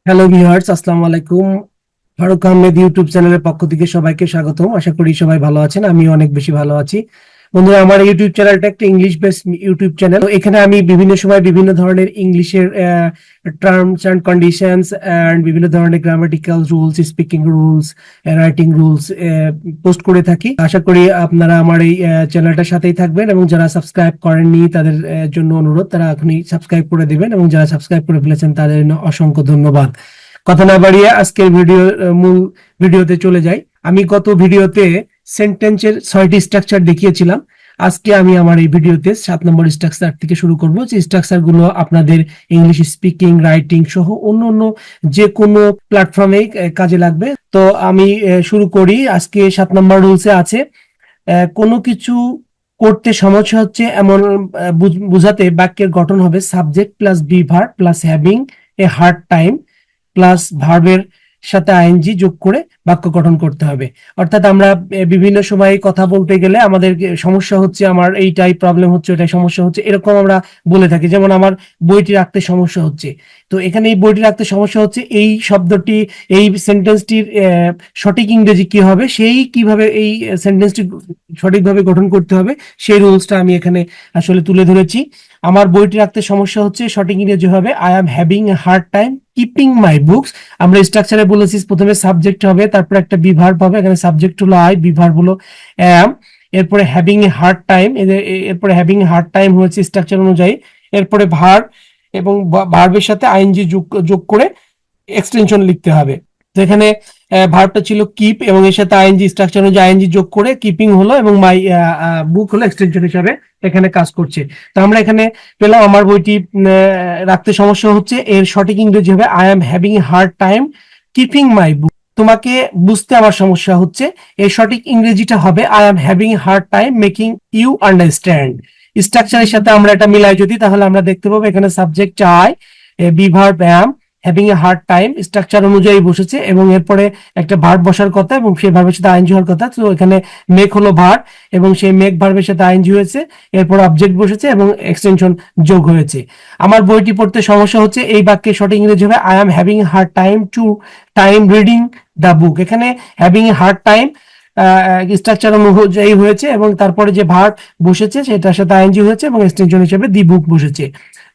Hello viewers, আসসালামু আলাইকুম। Faruk Ahmed YouTube চ্যানেলের পক্ষ থেকে সবাইকে স্বাগতম। আশা করি সবাই ভালো আছেন, আমিও অনেক বেশি ভালো আছি। বন্ধুরা, আমার ইউটিউব চ্যানেলটা একটা ইংলিশ বেস ইউটিউব চ্যানেল। এখানে আমি বিভিন্ন সময় বিভিন্ন ধরনের ইংলিশের টার্মস অ্যান্ড কন্ডিশনস অ্যান্ড বিভিন্ন ধরনের grammatical rules, speaking rules, writing rules post করে থাকি। আশা করি আপনারা আমার এই চ্যানেলটার সাথেই থাকবেন, এবং যারা সাবস্ক্রাইব করেননি তাদের জন্য অনুরোধ, তারা এখনই সাবস্ক্রাইব করে দিবেন, এবং যারা সাবস্ক্রাইব করে ফেলেছেন তাদের জন্য অসংখ্য ধন্যবাদ। কথা না বাড়িয়ে আজকের মূল ভিডিওতে চলে যাই। আমি গত ভিডিওতে সেন্টেন্সের 6টি স্ট্রাকচার দেখিয়েছিলাম। আজকে আমি আমার এই ভিডিওতে 7 নম্বর স্ট্রাকচার থেকে শুরু করব, যে স্ট্রাকচার গুলো আপনাদের ইংলিশ স্পিকিং, রাইটিং সহ অন্য অন্য যে কোনো প্ল্যাটফর্মে কাজে লাগবে। তো আমি শুরু করি। আজকে 7 নম্বর রুলসে আছে, কোনো কিছু করতে সমস্যা হচ্ছে এমন বুঝাতে বাক্যের গঠন হবে subject plus be verb plus having a hard time plus ভার্বের সাথে আইএনজি যোগ করে বাক্য গঠন করতে হবে। অর্থাৎ আমরা বিভিন্ন সময় কথা বলতে গেলে আমাদের সমস্যা হচ্ছে, আমার এইটাই প্রবলেম হচ্ছে, ওটাই সমস্যা হচ্ছে, এরকম আমরা বলে থাকি। যেমন আমার বইটি রাখতে সমস্যা হচ্ছে, তো এখানে এই বইটি রাখতে সমস্যা হচ্ছে, এই শব্দটি, এই সেন্টেন্সটির সঠিক ইংরেজি কি হবে, সেই কিভাবে এই সেন্টেন্সটি সঠিকভাবে গঠন করতে হবে, সেই রুলসটা আমি এখানে আসলে তুলে ধরেছি। আমার বইটি রাখতে সমস্যা হচ্ছে, সঠিক ইংরেজি হবে I am having a hard time keeping my books. আমরা স্ট্রাকচারে বলেছি প্রথমে সাবজেক্ট হবে, তারপর একটা বি ভার্ব হবে। এখানে সাবজেক্ট হলো আই, বি ভার্ব হলো অ্যাম, এরপরে হ্যাভিং এ হার্ড টাইম, এরপরে হ্যাভিং এ হার্ড টাইম হয়েছে স্ট্রাকচার অনুযায়ী, এরপরে ভার্ব এবং ভার্বের সাথে আইএনজি যোগ করে এক্সটেনশন লিখতে হবে। তো এখানে ভার্বটা ছিল কিপ, এবং এর সাথে আইএনজি স্ট্রাকচার অনুযায়ী আইএনজি যোগ করে কিপিং হলো, এবং মাই বুক হলো এক্সটেনশন হিসাবে এখানে কাজ করছে। তো আমরা এখানে পেলাম আমার বইটি রাখতে সমস্যা হচ্ছে, এর সঠিক ইংরেজি হবে I am having a hard time keeping my book. তোমাকে বুঝতে আমার সমস্যা হচ্ছে, এর সঠিক ইংরেজিটা হবে I am having a hard time making you understand. স্ট্রাকচারের সাথে আমরা এটা মিলাই যদি, তাহলে আমরা দেখতে পাবো এখানে subject I, be verb am, having a hard time structure অনুযায়ী বসেছে, এবং এরপরে একটা ভার্ব বসার কথা, এবং সেই ভার্বের সাথে আইএনজি হওয়ার কথা। তো এখানে মেক হলো ভার্ব, এবং সেই মেক ভার্বের সাথে আইএনজি হয়েছে, এরপর অবজেক্ট বসেছে এবং এক্সটেনশন যোগ হয়েছে। আমার বইটি পড়তে সমস্যা হচ্ছে, এই বাক্যের সঠিক ইংরেজি হবে I am having a hard time reading the book. এখানে having a hard time structure অনুযায়ী হয়েছে, এবং তারপরে যে ভার্ব বসেছে সেটার সাথে আইএনজি হয়েছে, এবং এক্সটেনশন হিসেবে দি বুক বসেছে।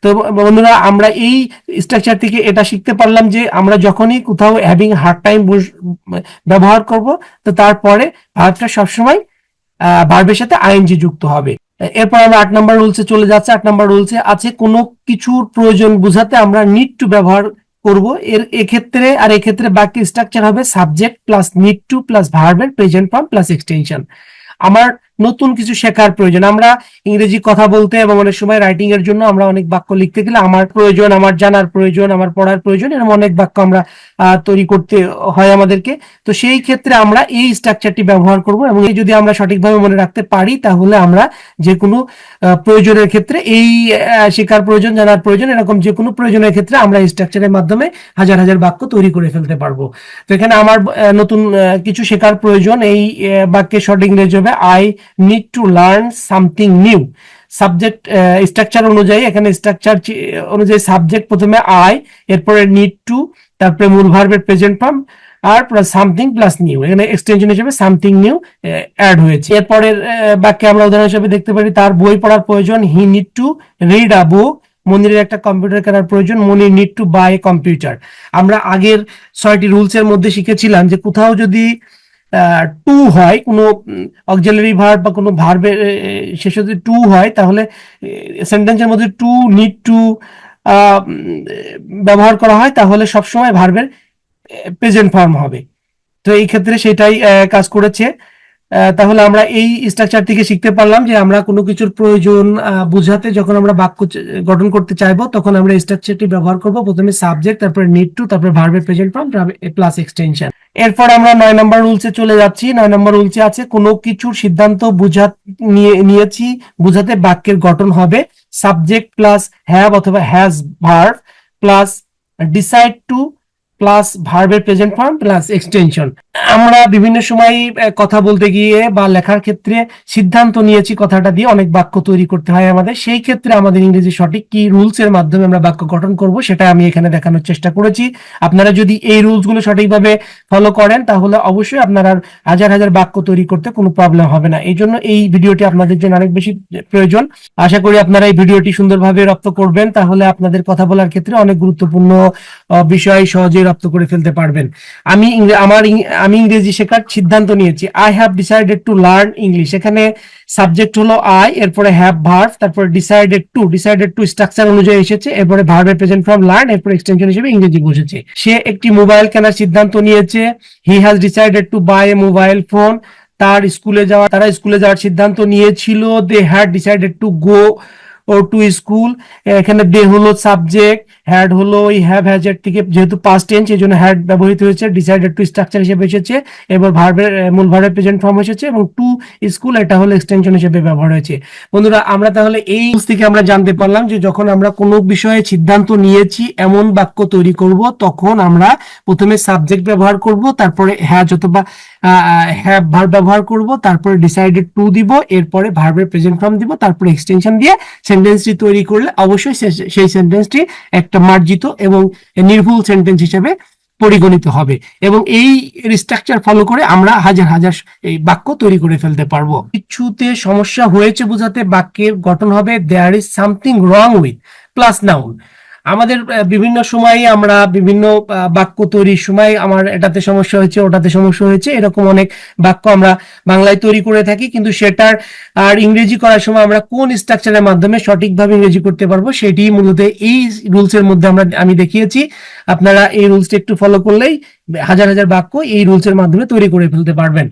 তো বন্ধুরা, আমরা এই স্ট্রাকচার থেকে এটা শিখতে পারলাম যে আমরা যখনই কোথাও হ্যাভিং হার্ড টাইম ব্যবহার করব, তো তারপরে ভার্বটা সবসময় ভার্বের সাথে আইএনজি যুক্ত হবে। এরপর আমরা 8 নম্বর রুলসে চলে যাচ্ছে। 8 নম্বর রুলসে আছে কোনো কিছুর প্রয়োজন বোঝাতে আমরা নিড টু ব্যবহার করব। এক্ষেত্রে বাকি স্ট্রাকচার হবে subject plus need to plus ভার্বের প্রেজেন্ট ফর্ম প্লাস এক্সটেনশন। আমার নতুন কিছু শেখার প্রয়োজন, আমরা ইংরেজি কথা বলতে এবং অনেক সময় রাইটিং এর জন্য আমরা অনেক বাক্য লিখতে গেলে আমার প্রয়োজন, আমার জানার প্রয়োজন, আমার পড়ার প্রয়োজন, এরকম অনেক বাক্য আমরা তৈরি করতে হয় আমাদেরকে। তো সেই ক্ষেত্রে আমরা এই স্ট্রাকচারটি ব্যবহার করব, এবং এই যদি আমরা সঠিকভাবে মনে রাখতে পারি, তাহলে আমরা যে কোনো প্রয়োজনের ক্ষেত্রে, এই শেখার প্রয়োজন, জানার প্রয়োজন, এরকম যে কোনো প্রয়োজনের ক্ষেত্রে আমরা এই স্ট্রাকচারের মাধ্যমে হাজার হাজার বাক্য তৈরি করে ফেলতে পারবো। তো এখানে আমার নতুন কিছু শেখার প্রয়োজন, এই বাক্যের সঠিক ইংরেজি হবে I need to learn something new. Subject structure অনুযায়ী, এখানে স্ট্রাকচার অনুযায়ী সাবজেক্ট প্রথমে আই, এরপরে নিড টু, তারপরে মূল ভার্বের প্রেজেন্ট ফর্ম, আর প্লাস সামথিং প্লাস নিউ, এখানে এক্সটেনশন হিসেবে সামথিং নিউ অ্যাড হয়েছে। এরপরের বাক্যে আমরা উদাহরণ হিসেবে দেখতে পারি তার বই পড়ার প্রয়োজন, he need to read a book. মনিরের একটা কম্পিউটার কেনার প্রয়োজন, Monir need to buy a computer. আমরা আগের 6টি রুলস এর মধ্যে শিখেছিলাম যে কোথাও যদি টু হয়, কোনো অক্সিলারি ভার্ব বা কোনো ভার্বের শেষে যদি টু হয়, তাহলে সেন্টেন্সের মধ্যে টু, নিড টু ব্যবহার করা হয়, তাহলে সবসময় ভার্বের প্রেজেন্ট ফর্ম হবে। তো এই ক্ষেত্রে সেটাই কাজ করেছে। তাহলে আমরা এই স্ট্রাকচার থেকে শিখতে পারলাম যে আমরা কোনো কিছুর প্রয়োজন বুঝাতে যখন আমরা বাক্য গঠন করতে চাইবো, তখন আমরা এই স্ট্রাকচারটি ব্যবহার করব। প্রথমে সাবজেক্ট, তারপরে নিড টু, তারপরে ভার্বের প্রেজেন্ট ফর্ম প্লাস এক্সটেনশন। এরপর আমরা 9 নম্বর রুলসে চলে যাচ্ছি। 9 নম্বর রুলসে আছে কোনো কিছুর সিদ্ধান্ত নিয়েছি বুঝাতে বাক্যের গঠন হবে সাবজেক্ট প্লাস হ্যাভ অথবা has verb plus decide to plus ভার্বের প্রেজেন্ট ফর্ম প্লাস এক্সটেনশন। আমরা বিভিন্ন সময় কথা বলতে গিয়ে বা লেখার ক্ষেত্রে সিদ্ধান্ত নিয়েছি কথাটা দিয়ে অনেক বাক্য তৈরি করতে হয় আমাদের। সেই ক্ষেত্রে আমাদের ইংরেজি সঠিক কি রুলস এর মাধ্যমে আমরা বাক্য গঠন করব সেটা আমি এখানে দেখানোর চেষ্টা করেছি। আপনারা যদি এই রুলস গুলো সঠিকভাবে ফলো করেন তাহলে অবশ্যই আপনারা হাজার হাজার বাক্য তৈরি করতে কোনো প্রবলেম হবে না। এই জন্য এই ভিডিওটি আপনাদের জন্য অনেক বেশি প্রয়োজন। আশা করি আপনারা এই ভিডিওটি সুন্দরভাবে রপ্ত করবেন, তাহলে আপনাদের কথা বলার ক্ষেত্রে অনেক গুরুত্বপূর্ণ বিষয় সহজেই রপ্ত করে ফেলতে পারবেন। আমি ইংরেজি শেখার সিদ্ধান্ত নিয়েছি। I have decided to learn English. এখানে সাবজেক্ট হলো আই, এরপরে হ্যাভ ভার্ব, তারপরে ডিসাইডেড টু স্ট্রাকচার অনুযায়ী এসেছে, এরপরে ভার্বের প্রেজেন্ট ফর্ম লার্ন, এরপরে এক্সটেনশন হিসেবে ইংরেজি বসেছে। সে একটি মোবাইল কেনার সিদ্ধান্ত নিয়েছে। He has decided to buy a mobile phone. তারা স্কুলে যাওয়ার সিদ্ধান্ত নিয়েছিল। They had decided to go ও টু স্কুল। এখানে দে হলো সাবজেক্ট, হ্যাড হলো ওই হ্যাভ হ্যাজের থেকে, যেহেতু পাস্ট টেন্স এই জন্য হ্যাড ব্যবহৃত হয়েছে। ডিসাইডেড টু স্ট্রাকচার হিসেবে এসেছে, এবার মূল ভার্বের প্রেজেন্ট ফর্ম এসেছে, এবং টু স্কুল এটা হলো এক্সটেনশন হিসেবে ব্যবহার হয়েছে। বন্ধুরা, আমরা তাহলে এই থেকে আমরা জানতে পারলাম যে যখন আমরা কোনো বিষয়ে সিদ্ধান্ত নিয়েছি এমন বাক্য তৈরি করব, তখন আমরা প্রথমে সাবজেক্ট ব্যবহার করব, তারপরে হ্যাজ অথবা হ্যাভ ভার্ব ব্যবহার করব, তারপরে ডিসাইডেড টু দিব, এরপরে ভার্বের প্রেজেন্ট ফর্ম দিব, তারপরে এক্সটেনশন দিয়ে সেন্টেন্সটি তৈরি করলে অবশ্যই সেই সেন্টেন্সটি একটা মার্জিত এবং নির্ভুল সেন্টেন্স হিসেবে পরিগণিত হবে। এবং এই স্ট্রাকচার ফলো করে আমরা হাজার হাজার এই বাক্য তৈরি করে ফেলতে পারবো। কিছুতে সমস্যা হয়েছে বোঝাতে বাক্যের গঠন হবে there is something wrong with plus noun. আমাদের বিভিন্ন সময়ে আমরা বিভিন্ন বাক্য তৈরির সময় আমার এটাতে সমস্যা হয়েছে, ওটাতে সমস্যা হয়েছে, এরকম অনেক বাক্য আমরা বাংলায় তৈরি করে থাকি, কিন্তু সেটার আর ইংরেজি করার সময় আমরা কোন স্ট্রাকচারের মাধ্যমে সঠিকভাবে ইংরেজি করতে পারবো সেটি মূলত এই রুলস এর মধ্যে আমি দেখিয়েছি। আপনারা এই রুলসটা একটু ফলো করলেই হাজার হাজার বাক্য এই রুলস এর মাধ্যমে তৈরি করে ফেলতে পারবেন।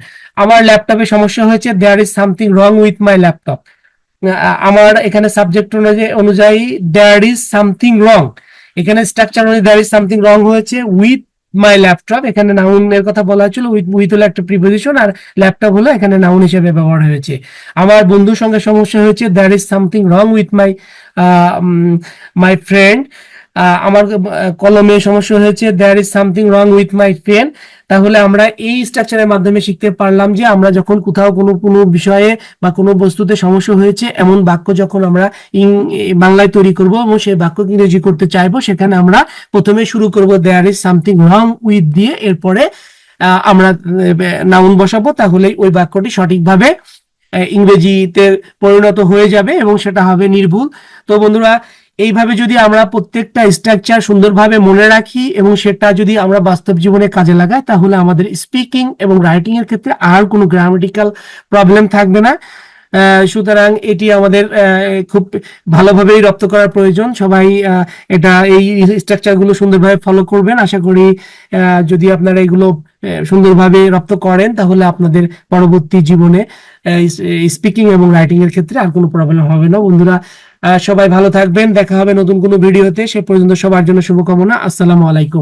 আমার ল্যাপটপে সমস্যা হয়েছে, there is something wrong with my laptop. আমার এখানে সাবজেক্ট অনুযায়ী দেয়ার ইজ সামথিং রং, এখানে স্ট্রাকচার অনুযায়ী দেয়ার ইজ সামথিং রং হয়েছে উইথ মাই ল্যাপটপ। এখানে নাউন এর কথা বলা হয়েছিল, উইথ হলো একটা প্রিপোজিশন, আর ল্যাপটপ হলো এখানে নাউন হিসেবে ব্যবহার হয়েছে। আমার বন্ধুর সঙ্গে সমস্যা হয়েছে, there is something wrong with my friend. আমার কলমে সমস্যা হয়েছে, there is something wrong with my pen. তাহলে আমরা এই স্ট্রাকচারের মাধ্যমে শিখতে পারলাম যে আমরা যখন কোথাও কোনো বিষয়ে বা কোনো বস্তুতে সমস্যা হয়েছে এমন বাক্য যখন আমরা বাংলায় তৈরি করব এবং সেই বাক্য ইংরেজি করতে চাইবো, সেখানে আমরা প্রথমে শুরু করব there is something wrong with দিয়ে, এরপরে আমরা নাউন বসাবো, তাহলে ওই বাক্যটি সঠিকভাবে ইংরেজিতে পরিণত হয়ে যাবে এবং সেটা হবে নির্ভুল। তো বন্ধুরা, এইভাবে যদি আমরা প্রত্যেকটা স্ট্রাকচার সুন্দরভাবে মনে রাখি এবং সেটা যদি আমরা বাস্তব জীবনে কাজে লাগাই, তাহলে আমাদের স্পিকিং এবং রাইটিং এর ক্ষেত্রে আর কোনো গ্রামাটিক্যাল প্রবলেম থাকবে না। সুতরাং এটি আমাদের খুব ভালোভাবেই রপ্ত করার প্রয়োজন। সবাই এই স্ট্রাকচারগুলো সুন্দরভাবে ফলো করবেন। আশা করি যদি আপনারা এগুলো সুন্দরভাবে রপ্ত করেন, তাহলে আপনাদের পরবর্তী জীবনে স্পিকিং এবং রাইটিং এর ক্ষেত্রে আর কোনো প্রবলেম হবে না। বন্ধুরা, সবাই ভালো থাকবেন, দেখা হবে নতুন কোনো ভিডিওতে। সে পর্যন্ত সবার জন্য শুভকামনা। আসসালামু আলাইকুম।